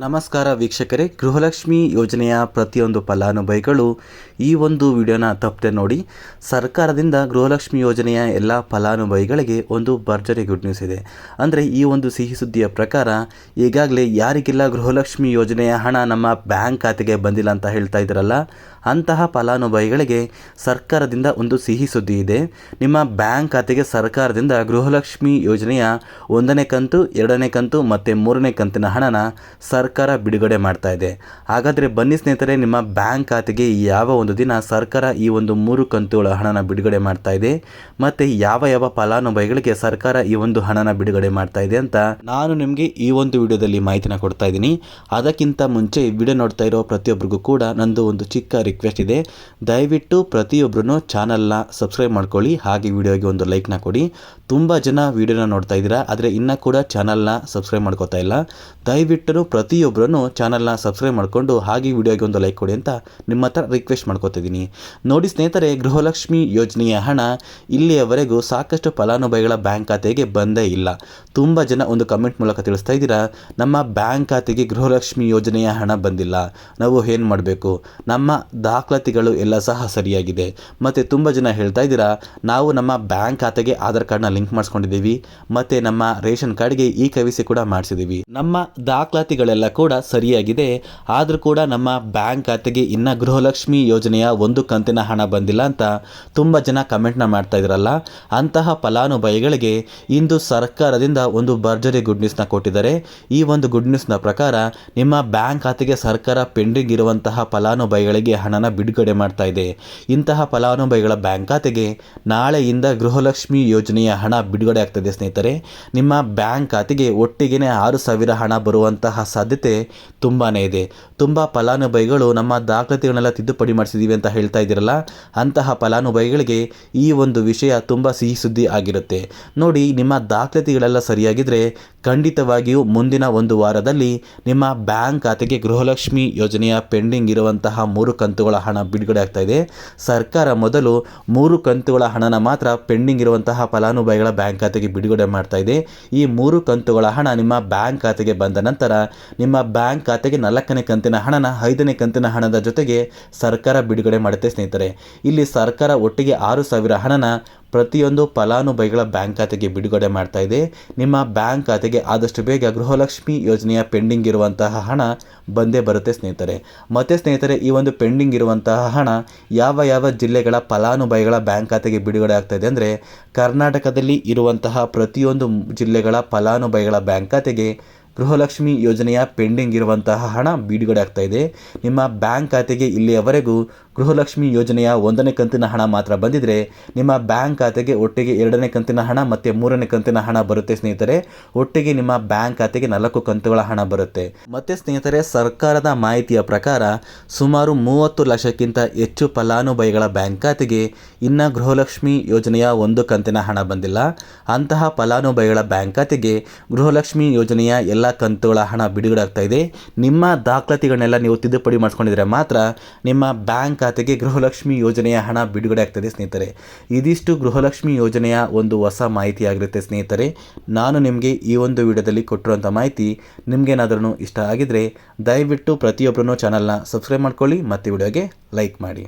ನಮಸ್ಕಾರ ವೀಕ್ಷಕರೇ, ಗೃಹಲಕ್ಷ್ಮಿ ಯೋಜನೆಯ ಪ್ರತಿಯೊಂದು ಫಲಾನುಭವಿಗಳು ಈ ಒಂದು ವಿಡಿಯೋನ ತಪ್ಪದೆ ನೋಡಿ. ಸರ್ಕಾರದಿಂದ ಗೃಹಲಕ್ಷ್ಮಿ ಯೋಜನೆಯ ಎಲ್ಲ ಫಲಾನುಭವಿಗಳಿಗೆ ಒಂದು ಭರ್ಜರಿ ಗುಡ್ ನ್ಯೂಸ್ ಇದೆ. ಅಂದರೆ ಈ ಒಂದು ಸಿಹಿ ಸುದ್ದಿಯ ಪ್ರಕಾರ ಈಗಾಗಲೇ ಯಾರಿಗೆಲ್ಲ ಗೃಹಲಕ್ಷ್ಮಿ ಯೋಜನೆಯ ಹಣ ನಮ್ಮ ಬ್ಯಾಂಕ್ ಖಾತೆಗೆ ಬಂದಿಲ್ಲ ಅಂತ ಹೇಳ್ತಾ ಇದ್ದಾರಲ್ಲ, ಅಂತಹ ಫಲಾನುಭವಿಗಳಿಗೆ ಸರ್ಕಾರದಿಂದ ಒಂದು ಸಿಹಿ ಸುದ್ದಿ ಇದೆ. ನಿಮ್ಮ ಬ್ಯಾಂಕ್ ಖಾತೆಗೆ ಸರ್ಕಾರದಿಂದ ಗೃಹಲಕ್ಷ್ಮಿ ಯೋಜನೆಯ 1ನೇ ಕಂತು, 2ನೇ ಕಂತು ಮತ್ತು 3ನೇ ಕಂತಿನ ಹಣನ ಸರ್ಕಾರ ಬಿಡುಗಡೆ ಮಾಡ್ತಾ ಇದೆ. ಹಾಗಾದರೆ ಬನ್ನಿ ಸ್ನೇಹಿತರೆ, ನಿಮ್ಮ ಬ್ಯಾಂಕ್ ಖಾತೆಗೆ ಯಾವ ಒಂದು ದಿನ ಸರ್ಕಾರ ಈ ಒಂದು 3 ಕಂತುಗಳ ಹಣನ ಬಿಡುಗಡೆ ಮಾಡ್ತಾ ಇದೆ ಮತ್ತು ಯಾವ ಫಲಾನುಭವಿಗಳಿಗೆ ಸರ್ಕಾರ ಈ ಒಂದು ಹಣನ ಬಿಡುಗಡೆ ಮಾಡ್ತಾ ಇದೆ ಅಂತ ನಾನು ನಿಮಗೆ ಈ ಒಂದು ವಿಡಿಯೋದಲ್ಲಿ ಮಾಹಿತಿನ ಕೊಡ್ತಾ ಇದ್ದೀನಿ. ಅದಕ್ಕಿಂತ ಮುಂಚೆ ವಿಡಿಯೋ ನೋಡ್ತಾ ಇರೋ ಪ್ರತಿಯೊಬ್ಬರಿಗೂ ಕೂಡ ನಂದು ಒಂದು ಚಿಕ್ಕ ರಿಕ್ವೆಸ್ಟ್ ಇದೆ. ದಯವಿಟ್ಟು ಪ್ರತಿಯೊಬ್ಬರೂ ಚಾನಲ್ನ ಸಬ್ಸ್ಕ್ರೈಬ್ ಮಾಡ್ಕೊಳ್ಳಿ, ಹಾಗೆ ವಿಡಿಯೋಗೆ ಒಂದು ಲೈಕ್ನ ಕೊಡಿ. ತುಂಬ ಜನ ವಿಡಿಯೋನ ನೋಡ್ತಾ ಇದ್ದೀರಾ, ಆದರೆ ಇನ್ನೂ ಕೂಡ ಚಾನಲ್ನ ಸಬ್ಸ್ಕ್ರೈಬ್ ಮಾಡ್ಕೋತಾ ಇಲ್ಲ. ದಯವಿಟ್ಟು ಪ್ರತಿಯೊಬ್ಬರೂ ಚಾನಲ್ನ ಸಬ್ಸ್ಕ್ರೈಬ್ ಮಾಡಿಕೊಂಡು ಹಾಗೆ ವಿಡಿಯೋಗೆ ಒಂದು ಲೈಕ್ ಕೊಡಿ ಅಂತ ನಿಮ್ಮ ಹತ್ರ ರಿಕ್ವೆಸ್ಟ್ ಮಾಡ್ಕೋತಿದ್ದೀನಿ. ನೋಡಿ ಸ್ನೇಹಿತರೆ, ಗೃಹಲಕ್ಷ್ಮಿ ಯೋಜನೆಯ ಹಣ ಇಲ್ಲಿಯವರೆಗೂ ಸಾಕಷ್ಟು ಫಲಾನುಭವಿಗಳ ಬ್ಯಾಂಕ್ ಖಾತೆಗೆ ಬಂದೇ ಇಲ್ಲ. ತುಂಬ ಜನ ಒಂದು ಕಮೆಂಟ್ ಮೂಲಕ ತಿಳಿಸ್ತಾ ಇದ್ದೀರಾ, ನಮ್ಮ ಬ್ಯಾಂಕ್ ಖಾತೆಗೆ ಗೃಹಲಕ್ಷ್ಮಿ ಯೋಜನೆಯ ಹಣ ಬಂದಿಲ್ಲ, ನಾವು ಏನು ಮಾಡಬೇಕು, ನಮ್ಮ ದಾಖಲಾತಿಗಳು ಎಲ್ಲ ಸಹ ಸರಿಯಾಗಿದೆ. ಮತ್ತು ತುಂಬ ಜನ ಹೇಳ್ತಾ ಇದ್ದೀರಾ, ನಾವು ನಮ್ಮ ಬ್ಯಾಂಕ್ ಖಾತೆಗೆ ಆಧಾರ್ ಕಾರ್ಡ್ನ ಲಿಂಕ್ ಮಾಡಿಸ್ಕೊಂಡಿದ್ದೀವಿ ಮತ್ತು ನಮ್ಮ ರೇಷನ್ ಕಾರ್ಡ್ಗೆ KYC ಕೂಡ ಮಾಡಿಸಿದ್ದೀವಿ, ನಮ್ಮ ದಾಖಲಾತಿಗಳೆಲ್ಲ ಕೂಡ ಸರಿಯಾಗಿದೆ, ಆದರೂ ಕೂಡ ನಮ್ಮ ಬ್ಯಾಂಕ್ ಖಾತೆಗೆ ಇನ್ನು ಗೃಹಲಕ್ಷ್ಮಿ ಯೋಜನೆಯ 1 ಕಂತಿನ ಹಣ ಬಂದಿಲ್ಲ ಅಂತ ತುಂಬ ಜನ ಕಮೆಂಟ್ನ ಮಾಡ್ತಾ ಇದ್ರಲ್ಲ, ಅಂತಹ ಫಲಾನುಭವಿಗಳಿಗೆ ಇಂದು ಸರ್ಕಾರದಿಂದ ಒಂದು ಭರ್ಜರಿ ಗುಡ್ ನ್ಯೂಸ್ನ ಕೊಟ್ಟಿದ್ದಾರೆ. ಈ ಒಂದು ಗುಡ್ ನ್ಯೂಸ್ನ ಪ್ರಕಾರ ನಿಮ್ಮ ಬ್ಯಾಂಕ್ ಖಾತೆಗೆ ಸರ್ಕಾರ ಪೆಂಡಿಂಗ್ ಇರುವಂತಹ ಫಲಾನುಭವಿಗಳಿಗೆ ಹಣನ ಬಿಡುಗಡೆ ಮಾಡ್ತಾ ಇದೆ. ಇಂತಹ ಫಲಾನುಭವಿಗಳ ಬ್ಯಾಂಕ್ ಖಾತೆಗೆ ನಾಳೆಯಿಂದ ಗೃಹಲಕ್ಷ್ಮಿ ಯೋಜನೆಯ ಹಣ ಬಿಡುಗಡೆ ಆಗ್ತದೆ. ಸ್ನೇಹಿತರೆ, ನಿಮ್ಮ ಬ್ಯಾಂಕ್ ಖಾತೆಗೆ ಒಟ್ಟಿಗೆ 6,000 ಹಣ ಬರುವಂತಹ ಸಾಧ್ಯತೆ ತುಂಬಾ ಇದೆ. ತುಂಬ ಫಲಾನುಭವಿಗಳು ನಮ್ಮ ದಾಖಲಾತಿಗಳನ್ನೆಲ್ಲ ತಿದ್ದುಪಡಿ ಮಾಡಿಸಿದ್ದೀವಿ ಅಂತ ಹೇಳ್ತಾ ಇದ್ದೀರಲ್ಲ, ಅಂತಹ ಫಲಾನುಭವಿಗಳಿಗೆ ಈ ಒಂದು ವಿಷಯ ತುಂಬ ಸಿಹಿ ಸುದ್ದಿ ಆಗಿರುತ್ತೆ. ನೋಡಿ, ನಿಮ್ಮ ದಾಖಲಾತಿಗಳೆಲ್ಲ ಸರಿಯಾಗಿದ್ದರೆ ಖಂಡಿತವಾಗಿಯೂ ಮುಂದಿನ ಒಂದು ವಾರದಲ್ಲಿ ನಿಮ್ಮ ಬ್ಯಾಂಕ್ ಖಾತೆಗೆ ಗೃಹಲಕ್ಷ್ಮಿ ಯೋಜನೆಯ ಪೆಂಡಿಂಗ್ ಇರುವಂತಹ 3 ಕಂತುಗಳ ಹಣ ಬಿಡುಗಡೆ ಆಗ್ತಾ ಇದೆ. ಸರ್ಕಾರ ಮೊದಲು 3 ಕಂತುಗಳ ಹಣನ ಮಾತ್ರ ಪೆಂಡಿಂಗ್ ಇರುವಂತಹ ಫಲಾನುಭವಿಗಳ ಬ್ಯಾಂಕ್ ಖಾತೆಗೆ ಬಿಡುಗಡೆ ಮಾಡ್ತಾ ಇದೆ. ಈ 3 ಕಂತುಗಳ ಹಣ ನಿಮ್ಮ ಬ್ಯಾಂಕ್ ಖಾತೆಗೆ ಬಂದ ನಂತರ ನಿಮ್ಮ ಬ್ಯಾಂಕ್ ಖಾತೆಗೆ 4ನೇ ಕಂತಿನ ಹಣನ 5ನೇ ಕಂತಿನ ಹಣದ ಜೊತೆಗೆ ಸರ್ಕಾರ ಬಿಡುಗಡೆ ಮಾಡುತ್ತೆ. ಸ್ನೇಹಿತರೆ, ಇಲ್ಲಿ ಸರ್ಕಾರ ಒಟ್ಟಿಗೆ 6,000 ಹಣನ ಪ್ರತಿಯೊಂದು ಫಲಾನುಭವಿಗಳ ಬ್ಯಾಂಕ್ ಖಾತೆಗೆ ಬಿಡುಗಡೆ ಮಾಡ್ತಾ ಇದೆ. ನಿಮ್ಮ ಬ್ಯಾಂಕ್ ಖಾತೆಗೆ ಆದಷ್ಟು ಬೇಗ ಗೃಹಲಕ್ಷ್ಮಿ ಯೋಜನೆಯ ಪೆಂಡಿಂಗ್ ಇರುವಂತಹ ಹಣ ಬಂದೇ ಬರುತ್ತೆ ಸ್ನೇಹಿತರೆ. ಮತ್ತು ಸ್ನೇಹಿತರೆ, ಈ ಒಂದು ಪೆಂಡಿಂಗ್ ಇರುವಂತಹ ಹಣ ಯಾವ ಜಿಲ್ಲೆಗಳ ಫಲಾನುಭವಿಗಳ ಬ್ಯಾಂಕ್ ಖಾತೆಗೆ ಬಿಡುಗಡೆ ಆಗ್ತಾ ಇದೆ ಅಂದರೆ, ಕರ್ನಾಟಕದಲ್ಲಿ ಇರುವಂತಹ ಪ್ರತಿಯೊಂದು ಜಿಲ್ಲೆಗಳ ಫಲಾನುಭವಿಗಳ ಬ್ಯಾಂಕ್ ಖಾತೆಗೆ ಗೃಹಲಕ್ಷ್ಮಿ ಯೋಜನೆಯ ಪೆಂಡಿಂಗ್ ಇರುವಂತಹ ಹಣ ಬಿಡುಗಡೆ ಆಗ್ತಾ ಇದೆ. ನಿಮ್ಮ ಬ್ಯಾಂಕ್ ಖಾತೆಗೆ ಇಲ್ಲಿಯವರೆಗೂ ಗೃಹಲಕ್ಷ್ಮಿ ಯೋಜನೆಯ 1ನೇ ಕಂತಿನ ಹಣ ಮಾತ್ರ ಬಂದಿದ್ದರೆ, ನಿಮ್ಮ ಬ್ಯಾಂಕ್ ಖಾತೆಗೆ ಒಟ್ಟಿಗೆ 2ನೇ ಕಂತಿನ ಹಣ ಮತ್ತು 3ನೇ ಕಂತಿನ ಹಣ ಬರುತ್ತೆ ಸ್ನೇಹಿತರೆ. ಒಟ್ಟಿಗೆ ನಿಮ್ಮ ಬ್ಯಾಂಕ್ ಖಾತೆಗೆ 4 ಕಂತುಗಳ ಹಣ ಬರುತ್ತೆ. ಮತ್ತು ಸ್ನೇಹಿತರೆ, ಸರ್ಕಾರದ ಮಾಹಿತಿಯ ಪ್ರಕಾರ ಸುಮಾರು 30 ಲಕ್ಷಕ್ಕಿಂತ ಹೆಚ್ಚು ಫಲಾನುಭವಿಗಳ ಬ್ಯಾಂಕ್ ಖಾತೆಗೆ ಇನ್ನು ಗೃಹಲಕ್ಷ್ಮಿ ಯೋಜನೆಯ 1 ಕಂತಿನ ಹಣ ಬಂದಿಲ್ಲ. ಅಂತಹ ಫಲಾನುಭವಿಗಳ ಬ್ಯಾಂಕ್ ಖಾತೆಗೆ ಗೃಹಲಕ್ಷ್ಮಿ ಯೋಜನೆಯ ಎಲ್ಲ ಕಂತುಗಳ ಹಣ ಬಿಡುಗಡೆ ಆಗ್ತಾ ಇದೆ. ನಿಮ್ಮ ದಾಖಲಾತಿಗಳನ್ನೆಲ್ಲ ನೀವು ತಿದ್ದುಪಡಿ ಮಾಡಿಸ್ಕೊಂಡಿದ್ರೆ ಮಾತ್ರ ನಿಮ್ಮ ಬ್ಯಾಂಕ್ ಖಾತೆಗೆ ಗೃಹಲಕ್ಷ್ಮಿ ಯೋಜನೆಯ ಹಣ ಬಿಡುಗಡೆ ಆಗ್ತದೆ ಸ್ನೇಹಿತರೆ. ಇದಿಷ್ಟು ಗೃಹಲಕ್ಷ್ಮಿ ಯೋಜನೆಯ ಒಂದು ಹೊಸ ಮಾಹಿತಿ ಆಗಿರುತ್ತೆ ಸ್ನೇಹಿತರೆ. ನಾನು ನಿಮಗೆ ಈ ಒಂದು ವಿಡಿಯೋದಲ್ಲಿ ಕೊಟ್ಟಿರುವಂಥ ಮಾಹಿತಿ ನಿಮಗೇನಾದ್ರೂ ಇಷ್ಟ ಆಗಿದ್ರೆ ದಯವಿಟ್ಟು ಪ್ರತಿಯೊಬ್ಬರೂ ಚಾನಲ್ನ ಸಬ್ಸ್ಕ್ರೈಬ್ ಮಾಡ್ಕೊಳ್ಳಿ ಮತ್ತು ವಿಡಿಯೋಗೆ ಲೈಕ್ ಮಾಡಿ.